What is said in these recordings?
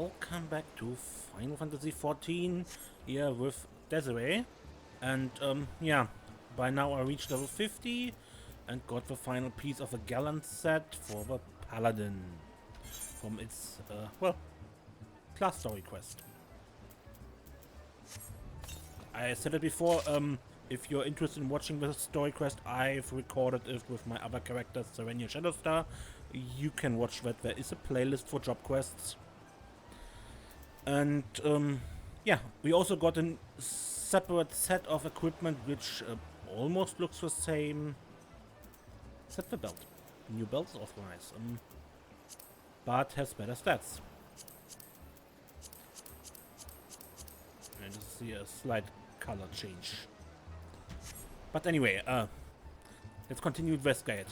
welcome back to Final Fantasy XIV here with Desiree. And yeah, by now I reached level 50 and got the final piece of a gallant set for the Paladin from its, well, class story quest. I said it before, if you're interested in watching the story quest, I've recorded it with my other characters, Serenia Shadowstar. You can watch that. There is a playlist for job quests. And yeah, we also got a separate set of equipment which almost looks the same. Except the belt. The new belt is also nice, but has better stats. And you see a slight color change. But anyway, let's continue with Westgate.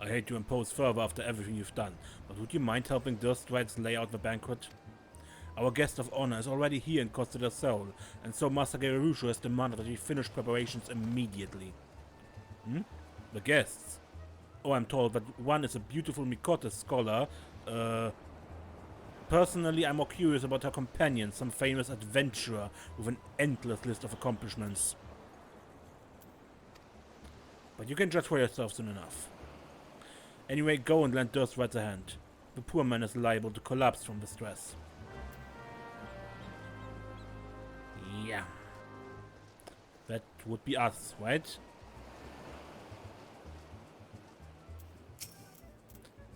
I hate to impose further after everything you've done, but would you mind helping Durstrides lay out the banquet? Our guest of honor is already here in Costa del Sol, and so Master Gerarusho has demanded that we finish preparations immediately. The guests? Oh, I'm told that one is a beautiful Mikote scholar. Personally, I'm more curious about her companion, some famous adventurer with an endless list of accomplishments. But you can judge for yourself soon enough. Anyway, go and lend Durstrides a hand. The poor man is liable to collapse from the stress. Yeah. That would be us, right?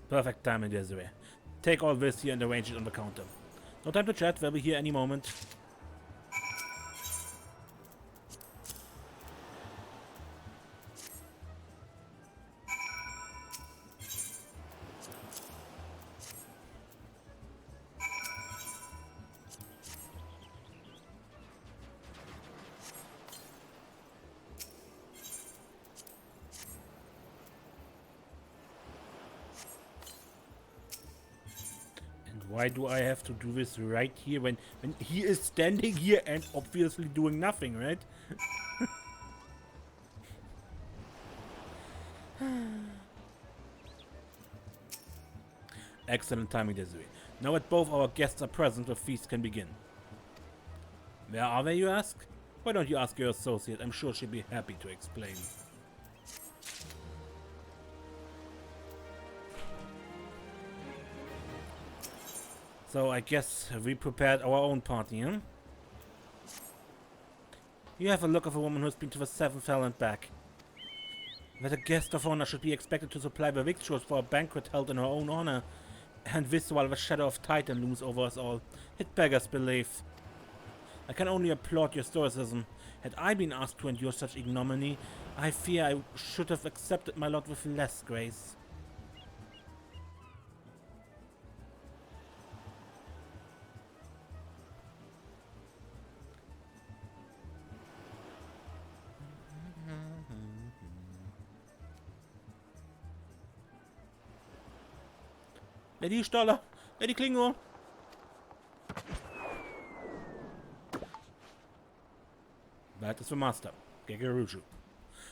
Perfect timing, Desiree. Take all this here and arrange it on the counter. No time to chat, we'll be here any moment. Why do I have to do this right here when he is standing here and obviously doing nothing, right? Excellent timing, Desiree. Now that both our guests are present, the feast can begin. Where are they, you ask? Why don't you ask your associate? I'm sure she'll be happy to explain. So I guess we prepared our own party, huh? You have a look of a woman who's been to the Seventh Hell and back. That a guest of honor should be expected to supply the victuals for a banquet held in her own honor. And this while the shadow of Titan looms over us all. It beggars belief. I can only applaud your stoicism. Had I been asked to endure such ignominy, I fear I should have accepted my lot with less grace. Lady Stoller! Lady Klingor! That is the master, Gerarusho.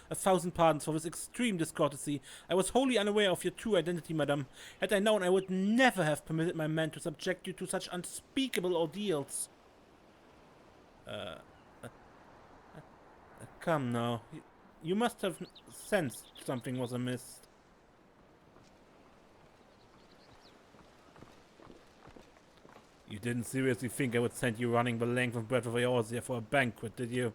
1,000 pardons for this extreme discourtesy. I was wholly unaware of your true identity, madame. Had I known, I would never have permitted my men to subject you to such unspeakable ordeals. Come now. You must have sensed something was amiss. You didn't seriously think I would send you running the length and breadth of Eorzea for a banquet, did you?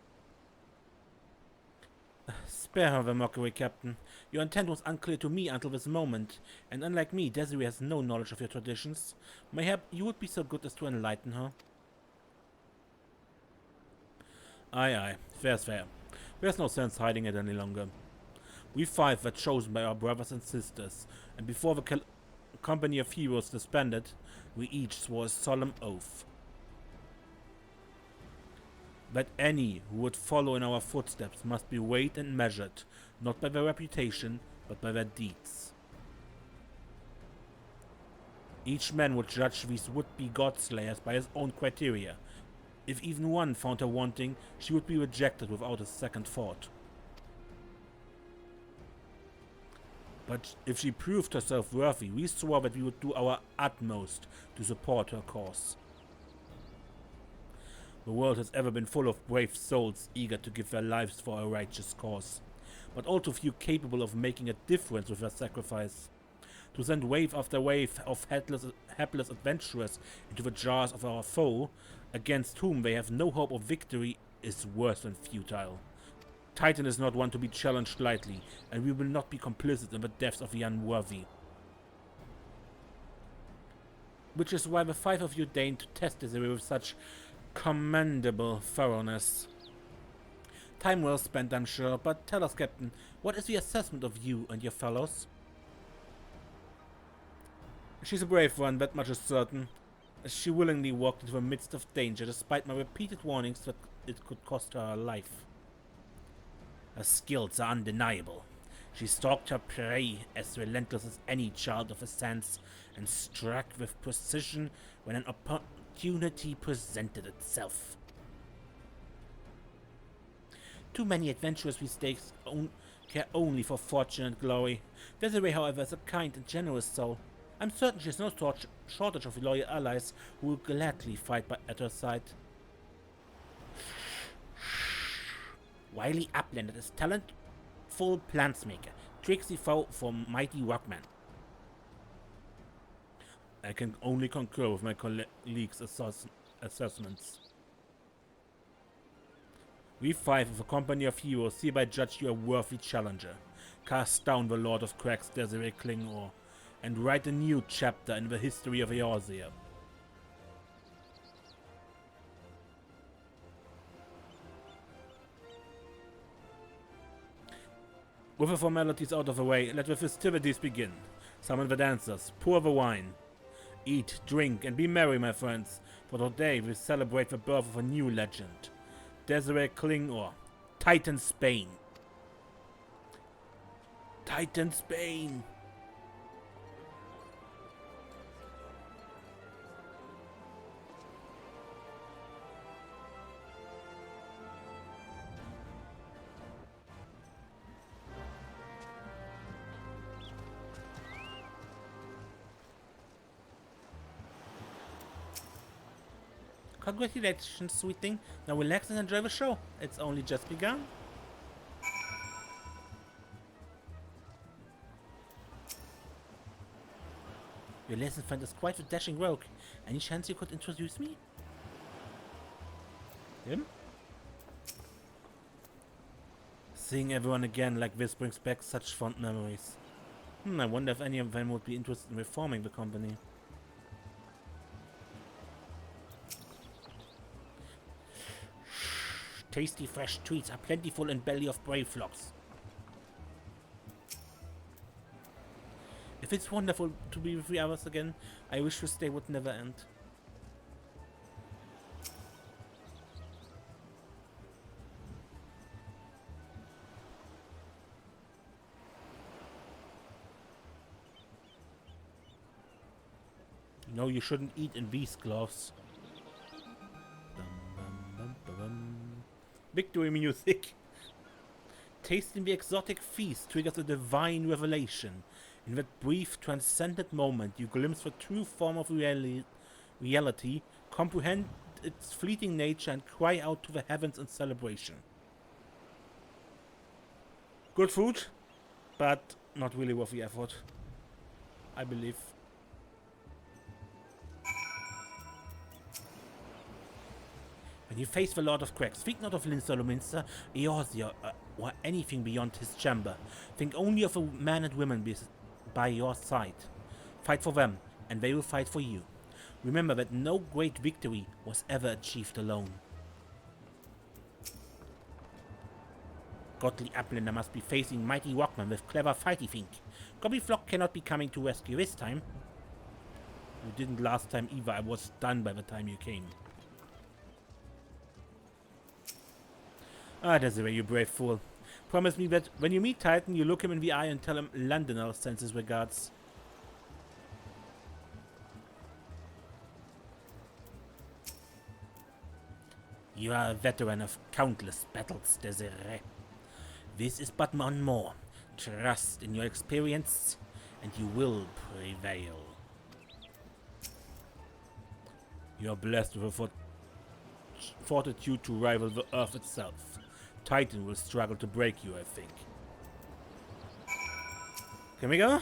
Spare her the mockery, Captain. Your intent was unclear to me until this moment, and unlike me, Desiree has no knowledge of your traditions. Mayhap you would be so good as to enlighten her? Aye, fair's fair. There's no sense hiding it any longer. We five were chosen by our brothers and sisters, and before the company of heroes disbanded, we each swore a solemn oath that any who would follow in our footsteps must be weighed and measured, not by their reputation, but by their deeds. Each man would judge these would-be godslayers by his own criteria. If even one found her wanting, she would be rejected without a second thought. But if she proved herself worthy, we swore that we would do our utmost to support her cause. The world has ever been full of brave souls eager to give their lives for a righteous cause, but all too few capable of making a difference with their sacrifice. To send wave after wave of hapless adventurers into the jaws of our foe, against whom they have no hope of victory, is worse than futile. Titan is not one to be challenged lightly, and we will not be complicit in the deaths of the unworthy. Which is why the 5 of you deigned to test this with such commendable thoroughness. Time well spent, I'm sure, but tell us, Captain, what is the assessment of you and your fellows? She's a brave one, that much is certain. She willingly walked into the midst of danger, despite my repeated warnings that it could cost her life. Her skills are undeniable. She stalked her prey as relentless as any child of the sands, and struck with precision when an opportunity presented itself. Too many adventurers we stakes care only for fortune and glory. Desiree, however, is a kind and generous soul. I'm certain she has no shortage of loyal allies who will gladly fight at her side. Wily Upland is talentful plansmaker, tricksy foe for mighty rockman. I can only concur with my colleagues' assessments. We 5 of a company of heroes hereby judge you a worthy challenger. Cast down the Lord of Cracks, Desiree Klingor, and write a new chapter in the history of Eorzea. With the formalities out of the way, let the festivities begin. Summon the dancers, pour the wine. Eat, drink, and be merry, my friends, for today we celebrate the birth of a new legend. Desiree Klingor, Titan Spain. Titan Spain! Congratulations, sweet thing. Now relax and enjoy the show. It's only just begun. Your lesson friend is quite a dashing rogue. Any chance you could introduce me? Him? Seeing everyone again like this brings back such fond memories. I wonder if any of them would be interested in reforming the company. Tasty fresh treats are plentiful in belly of brave flocks. If it's wonderful to be with the others again, I wish this day would never end. No, you shouldn't eat in these gloves. Victory music. Tasting the exotic feast triggers a divine revelation. In that brief, transcendent moment, you glimpse the true form of reality, comprehend its fleeting nature, and cry out to the heavens in celebration. Good food, but not really worth the effort, I believe. When you face the Lord of Cracks, think not of Linsalminster, Eorzea, or anything beyond his chamber. Think only of the men and women by your side. Fight for them, and they will fight for you. Remember that no great victory was ever achieved alone. Godly Uplander must be facing mighty rockmen with clever fighty think. Gobby Flock cannot be coming to rescue this time. You didn't last time either, I was done by the time you came. Ah, Desiree, you brave fool. Promise me that when you meet Titan, you look him in the eye and tell him Londoner sends his regards. You are a veteran of countless battles, Desiree. This is but one more. Trust in your experience, and you will prevail. You are blessed with a fortitude to rival the Earth itself. Titan will struggle to break you, I think. Can we go?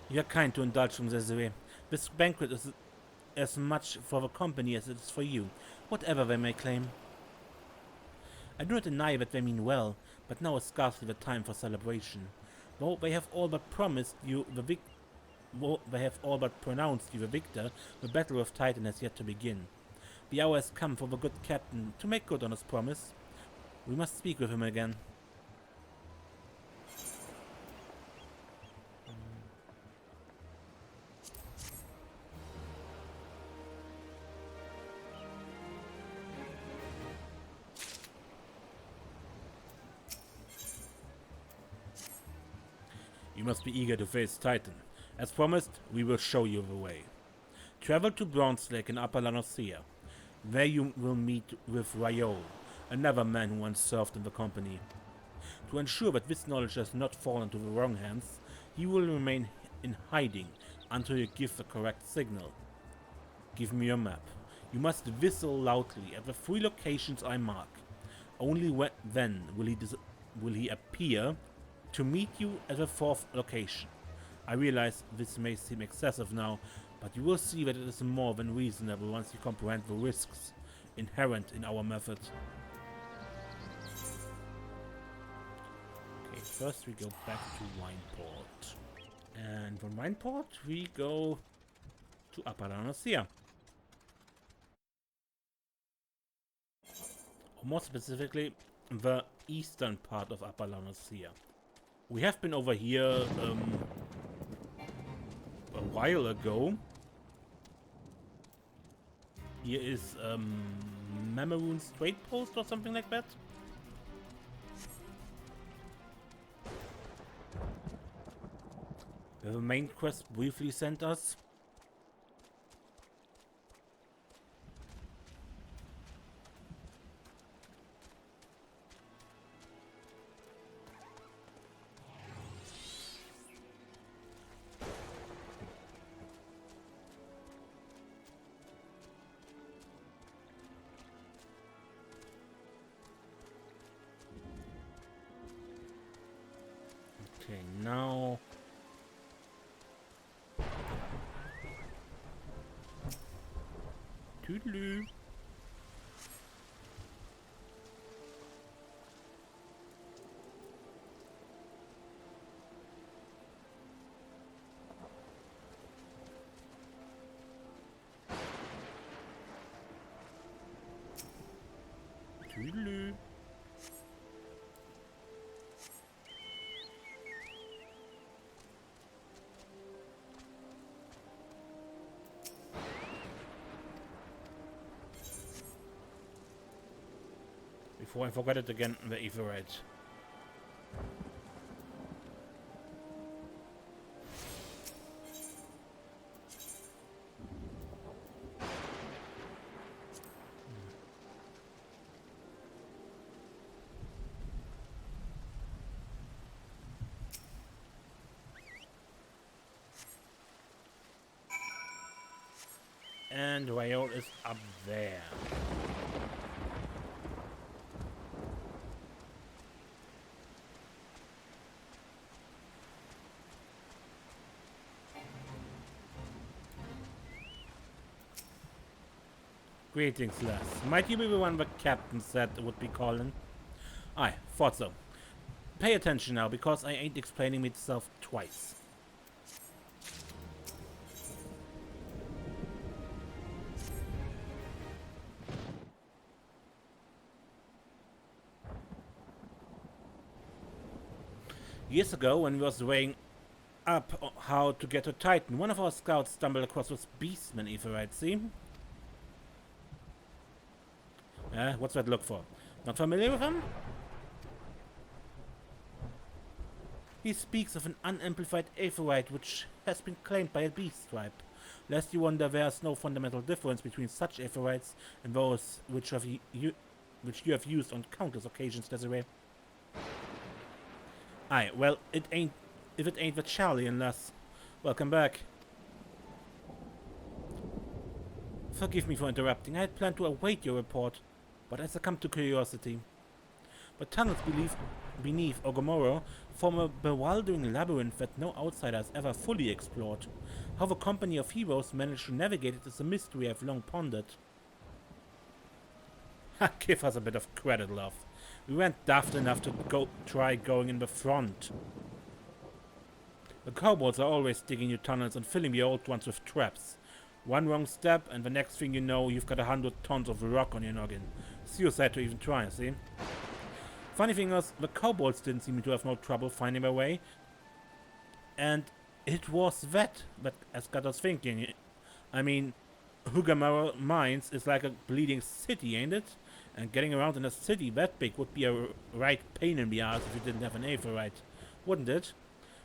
You are kind to indulge from Desiree. This banquet is as much for the company as it is for you, whatever they may claim. I do not deny that they mean well, but now is scarcely the time for celebration. Though they have all but pronounced you the victor, the battle with Titan has yet to begin. The hour has come for the good captain to make good on his promise. We must speak with him again. You must be eager to face Titan. As promised, we will show you the way. Travel to Bronze Lake in Upper Lanosea. There you will meet with Ryol, another man who once served in the company. To ensure that this knowledge does not fall into the wrong hands, he will remain in hiding until you give the correct signal. Give me your map. You must whistle loudly at the 3 locations I mark. Only then will he appear to meet you at the 4th location. I realize this may seem excessive now, but you will see that it is more than reasonable once you comprehend the risks inherent in our method. Okay, first we go back to Wineport. And from Wineport we go to Upper Lanosea. Or more specifically, the eastern part of Upper Lanosea. We have been over here a while ago. Here is Mameroon's trade post or something like that. The main quest briefly sent us. Okay, now toodaloo. Toodaloo. Before I forget it again, the Aetherite. And Ryol is up there. Greetings, lass. Might you be the one the captain said would be calling? Aye, thought so. Pay attention now, because I ain't explaining myself twice. Years ago, when we was weighing up how to get to Titan, one of our scouts stumbled across this beastman Aetherite, see? What's that look for? Not familiar with him? He speaks of an unamplified Aetherite which has been claimed by a beast tribe. Lest you wonder, there is no fundamental difference between such Aetherites and those which have which you have used on countless occasions, Desiree. Aye, well, it ain't... If it ain't the Charlie, unless... Welcome back. Forgive me for interrupting. I had planned to await your report, but I succumbed to curiosity. The tunnels beneath Ogomoro form a bewildering labyrinth that no outsider has ever fully explored. How the company of heroes managed to navigate it is a mystery I've long pondered. Give us a bit of credit, love. We weren't daft enough to try going in the front. The kobolds are always digging new tunnels and filling the old ones with traps. One wrong step, and the next thing you know, you've got 100 tons of rock on your noggin. Suicide to even try, see? Funny thing is, the kobolds didn't seem to have no trouble finding their way. And it was that has got us thinking. I mean, Hugamara Mines is like a bleeding city, ain't it? And getting around in a city that big would be a right pain in the ass if you didn't have an Aetheryte, wouldn't it?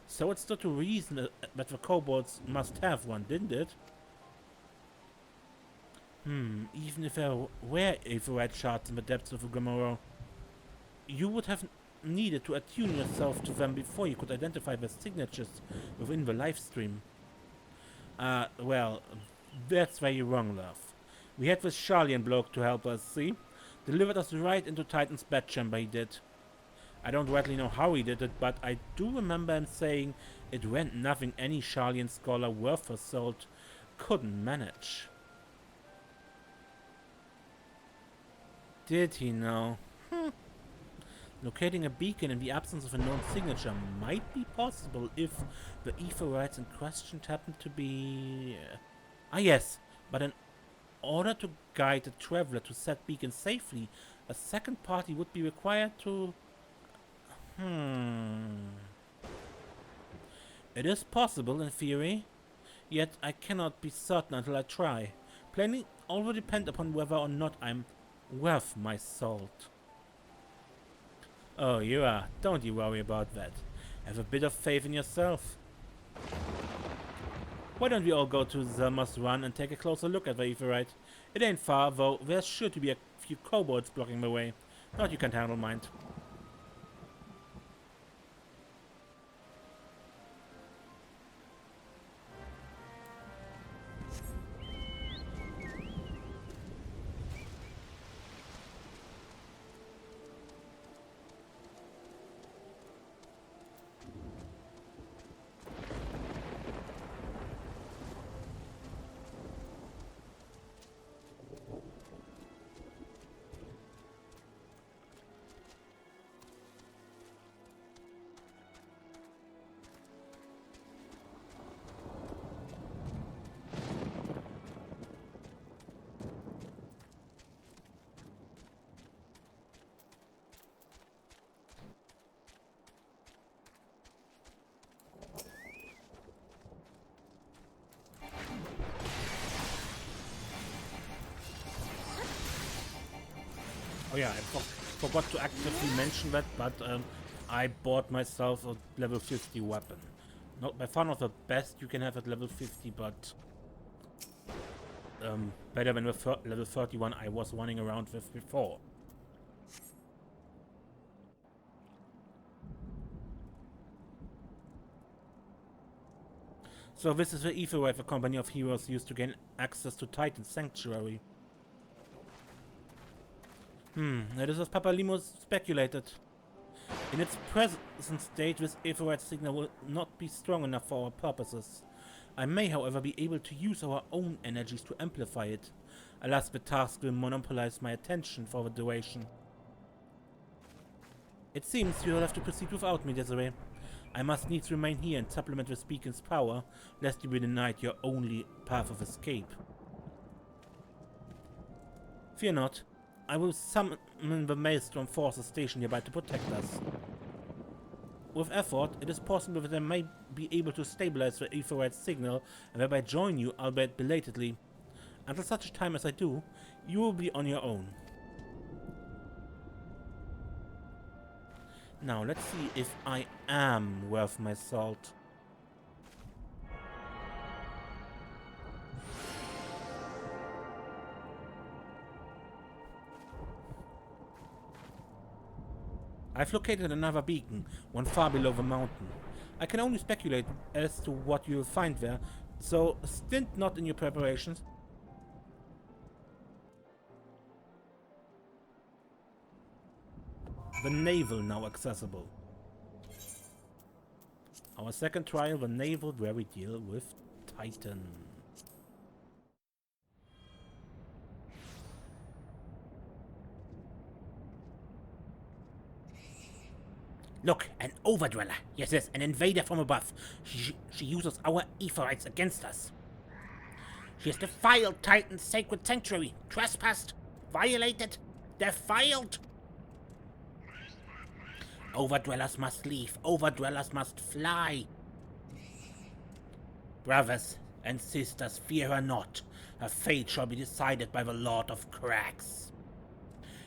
So it stood to reason that the kobolds must have one, didn't it? Even if there were Aetheryte shards in the depths of Hugamara, you would have needed to attune yourself to them before you could identify the signatures within the live stream. Well, that's where you're wrong, love. We had this Charlian bloke to help us, see? Delivered us right into Titan's bedchamber, he did. I don't rightly know how he did it, but I do remember him saying it went nothing any Charlian scholar worth her salt couldn't manage. Did he know? Locating a beacon in the absence of a known signature might be possible if the Aetherytes in question happen to be... yes, but in order to guide the traveler to said beacon safely, a second party would be required to... It is possible in theory, yet I cannot be certain until I try. Plainly, all will depend upon whether or not I'm worth my salt. Oh, you are. Don't you worry about that. Have a bit of faith in yourself. Why don't we all go to Zelma's Run and take a closer look at the Aetheryte? It ain't far, though there's sure to be a few kobolds blocking the way. Not you can't handle, mind. Oh yeah, I forgot to actively mention that, but I bought myself a level 50 weapon. Not by far not the best you can have at level 50, but better than the level 31 I was running around with before. So this is the Aetheryte the company of heroes used to gain access to Titan's sanctuary. That is as Papa Limos speculated. In its present state, this Aetheryte signal will not be strong enough for our purposes. I may, however, be able to use our own energies to amplify it. Alas, the task will monopolize my attention for the duration. It seems you'll have to proceed without me, Desiree. I must needs remain here and supplement this beacon's power, lest you be denied your only path of escape. Fear not. I will summon the Maelstrom forces stationed nearby to protect us. With effort, it is possible that I may be able to stabilize the Aetheryte signal and thereby join you, albeit belatedly. Until such a time as I do, you will be on your own. Now, let's see if I am worth my salt. I've located another beacon, one far below the mountain. I can only speculate as to what you'll find there, so stint not in your preparations. The naval now accessible. Our second trial, the naval, where we deal with Titan. Look, an overdweller. Yes, an invader from above. She uses our Aetherites against us. She has defiled Titan's sacred sanctuary, trespassed, violated, defiled. Overdwellers must leave. Overdwellers must fly. Brothers and sisters, fear her not. Her fate shall be decided by the Lord of Cracks.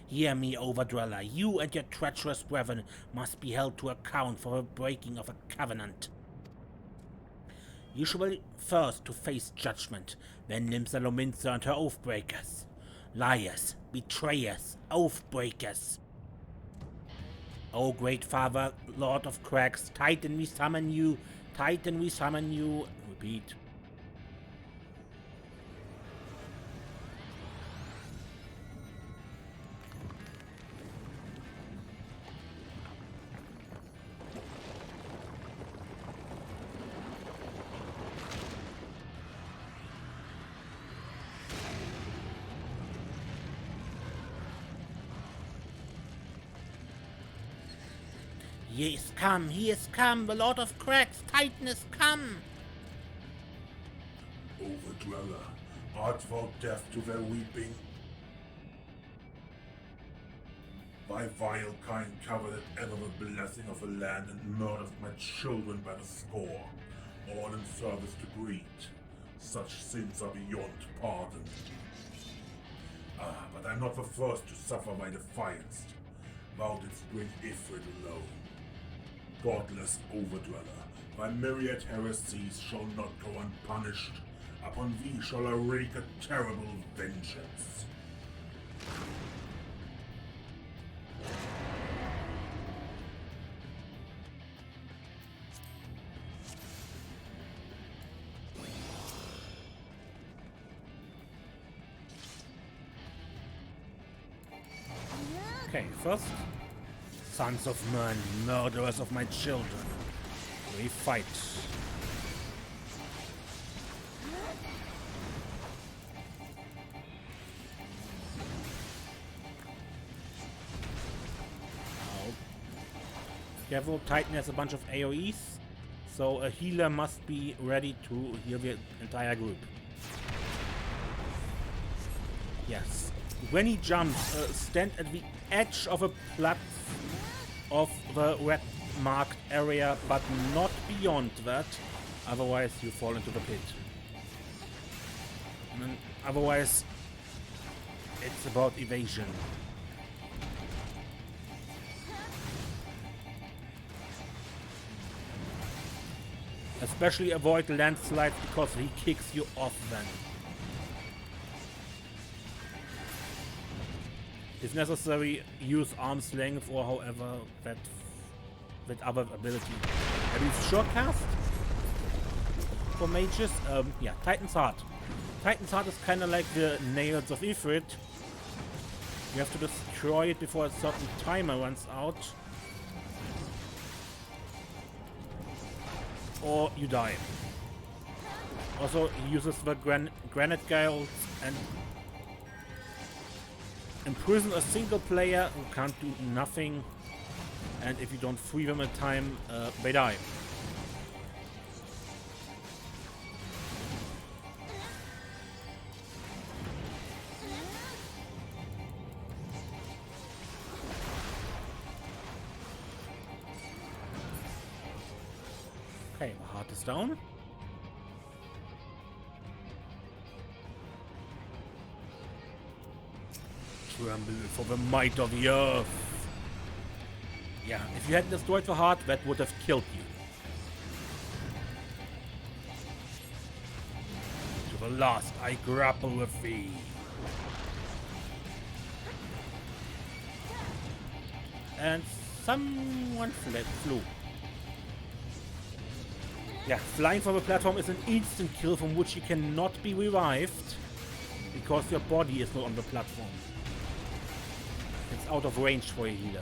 Hear me, Overdweller. You and your treacherous brethren must be held to account for the breaking of a covenant. You shall be first to face judgment, then Limsa and her oathbreakers. Liars, betrayers, oathbreakers. O great father, Lord of Cracks, Titan we summon you, Titan we summon you. Repeat. He is come, the Lord of Cracks, Titan is come! Overdweller, art thou deaf to their weeping? Thy vile kind coveted ever the blessing of the land and murdered my children by the score, all in service to greed. Such sins are beyond pardon. But I'm not the first to suffer thy defiance. Thou didst bring Ifrit alone. Godless Overdweller, thy myriad heresies shall not go unpunished. Upon thee shall I wreak a terrible vengeance. Okay, first, sons of men, murderers of my children. We fight. Oh. Careful, Titan has a bunch of AoEs, so a healer must be ready to heal the entire group. Yes. When he jumps, stand at the edge of a platform of the red marked area, but not beyond that, otherwise you fall into the pit. And then otherwise it's about evasion. Especially avoid landslides because he kicks you off then. If necessary, use arm's length or however that other ability. I use shortcast for mages. Yeah, Titan's Heart. Titan's Heart is kind of like the nails of Ifrit. You have to destroy it before a certain timer runs out, or you die. Also, he uses the granite gales and imprison a single player who can't do nothing, and if you don't free them in time, they die. Okay, the heart is down. Tremble for the might of the earth. Yeah, if you hadn't destroyed the heart, that would have killed you. To the last, I grapple with thee. And Someone flew. Yeah, flying from a platform is an instant kill from which you cannot be revived because your body is not on the platform. It's out of range for a healer.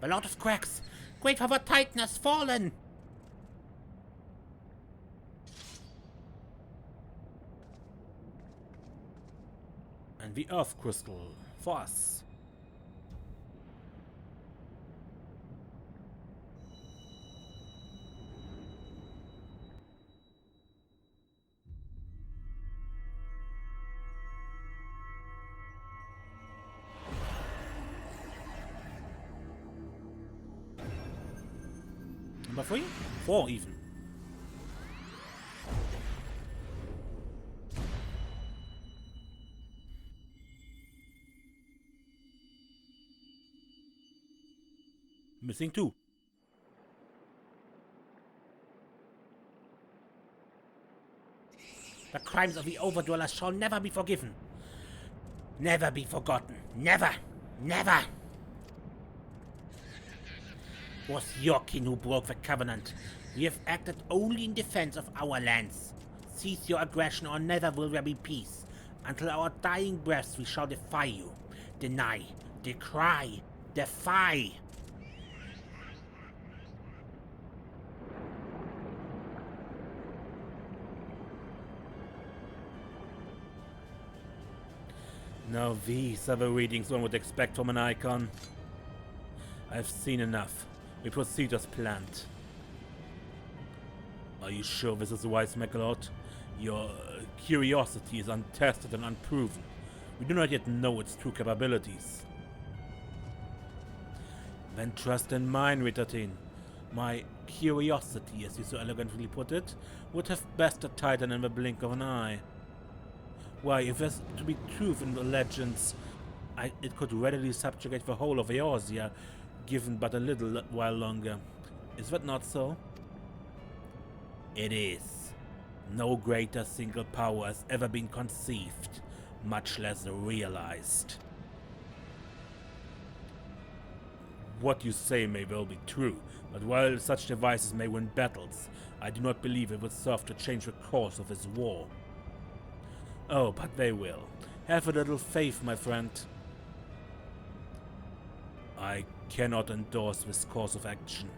A lot of cracks. Great for the Titan has fallen. And the Earth Crystal for us. Number 3? 4 even. Missing 2. The crimes of the Overdwellers shall never be forgiven. Never be forgotten. Never. Never. It was your kin who broke the covenant. We have acted only in defense of our lands. Cease your aggression or never will there be peace. Until our dying breaths we shall defy you. Deny, decry, defy. Now these are the readings one would expect from an icon. I've seen enough. We proceed as planned. Are you sure this is wise, Megalord? Your curiosity is untested and unproven. We do not yet know its true capabilities. Then trust in mine, Rittertin. My curiosity, as you so elegantly put it, would have bested Titan in the blink of an eye. Why, if there's to be truth in the legends, it could readily subjugate the whole of Eorzea, given but a little while longer. Is that not so? It is. No greater single power has ever been conceived, much less realized. What you say may well be true, but while such devices may win battles, I do not believe it would serve to change the course of this war. Oh, but they will. Have a little faith, my friend. I cannot endorse this course of action.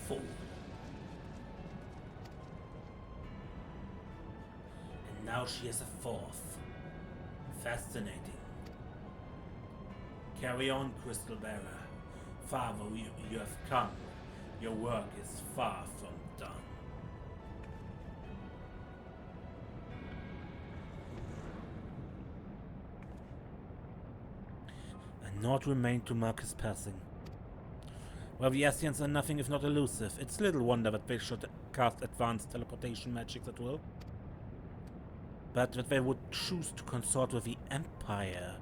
Fool. And now she is a 4th. Fascinating. Carry on, Crystal Bearer. Farther you have come. Your work is far from done. A nod remained to mark his passing. Well, the Ascians are nothing if not elusive. It's little wonder that they should cast advanced teleportation magics at will. But that they would choose to consort with the Empire.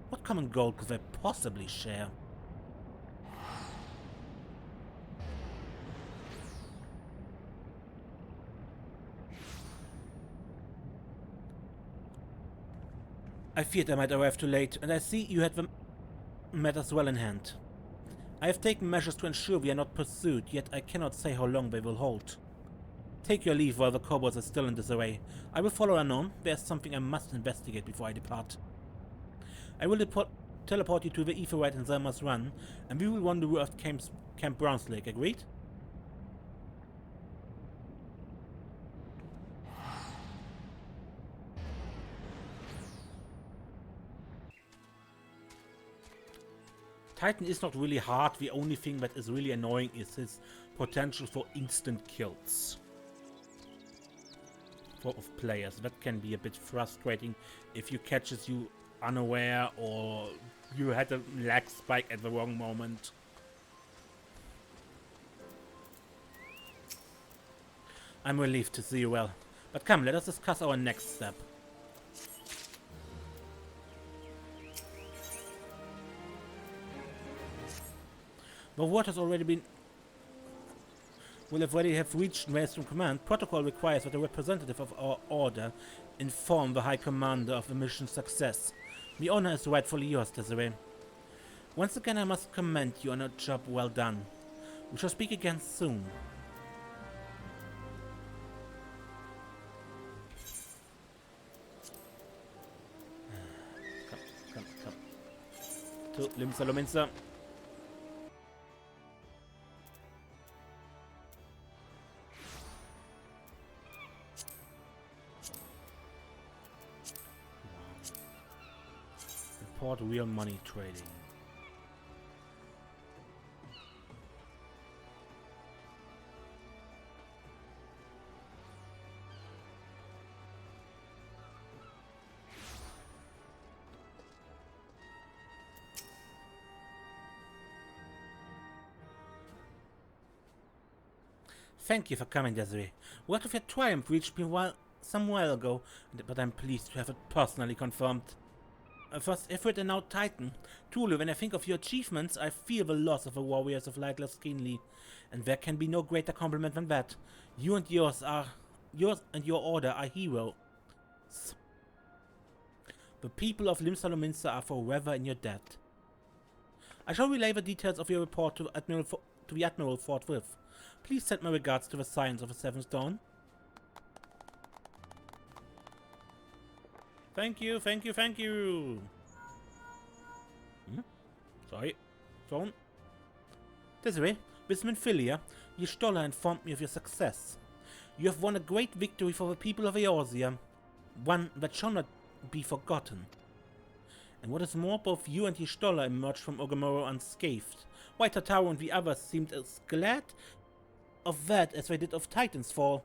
What common goal could they possibly share? I feared I might arrive too late, and I see you had the matters well in hand. I have taken measures to ensure we are not pursued, yet I cannot say how long they will hold. Take your leave while the kobolds are still in disarray. I will follow unknown. There's something I must investigate before I depart. I will teleport you to the Etherite in Zelma's Run, and we will rendezvous at Camp Brownslake. Agreed? Titan is not really hard. The only thing that is really annoying is his potential for instant kills of players. That can be a bit frustrating if you catches you unaware or you had a lag spike at the wrong moment. I'm relieved to see you well. But come, let us discuss our next step. The word has already been... will already have reached Maelstrom Command. Protocol requires that a representative of our order inform the High Commander of the mission's success. The honor is rightfully yours, Desiree. Once again, I must commend you on a job well done. We shall speak again soon. Come. To Limsa. Report real money trading. Thank you for coming, Desiree. Word of your triumph reached me some while ago, but I'm pleased to have it personally confirmed. First Ifrit and now Titan. Truly, when I think of your achievements, I feel the loss of the warriors of Lightless keenly, and there can be no greater compliment than that. Yours and your order are heroes. The people of Limsa Lominsa are forever in your debt. I shall relay the details of your report to the Admiral forthwith. Please send my regards to the Science of the Seventh Dawn. Thank you. Sorry. Phone. Desiree, with Minfilia, Y'shtola informed me of your success. You have won a great victory for the people of Eorzea, one that shall not be forgotten. And what is more, both you and Y'shtola emerged from Ogamoro unscathed. While Tataru and the others seemed as glad of that as they did of Titan's fall.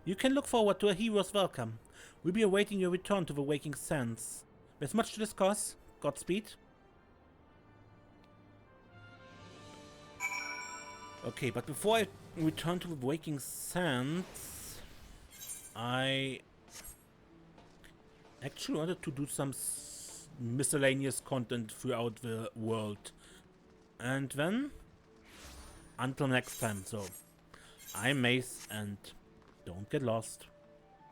You can look forward to a hero's welcome. We'll be awaiting your return to the Waking Sands. There's much to discuss. Godspeed. Okay, but before I return to the Waking Sands, I actually wanted to do some miscellaneous content throughout the world. And then, until next time, so I'm Mace and don't get lost.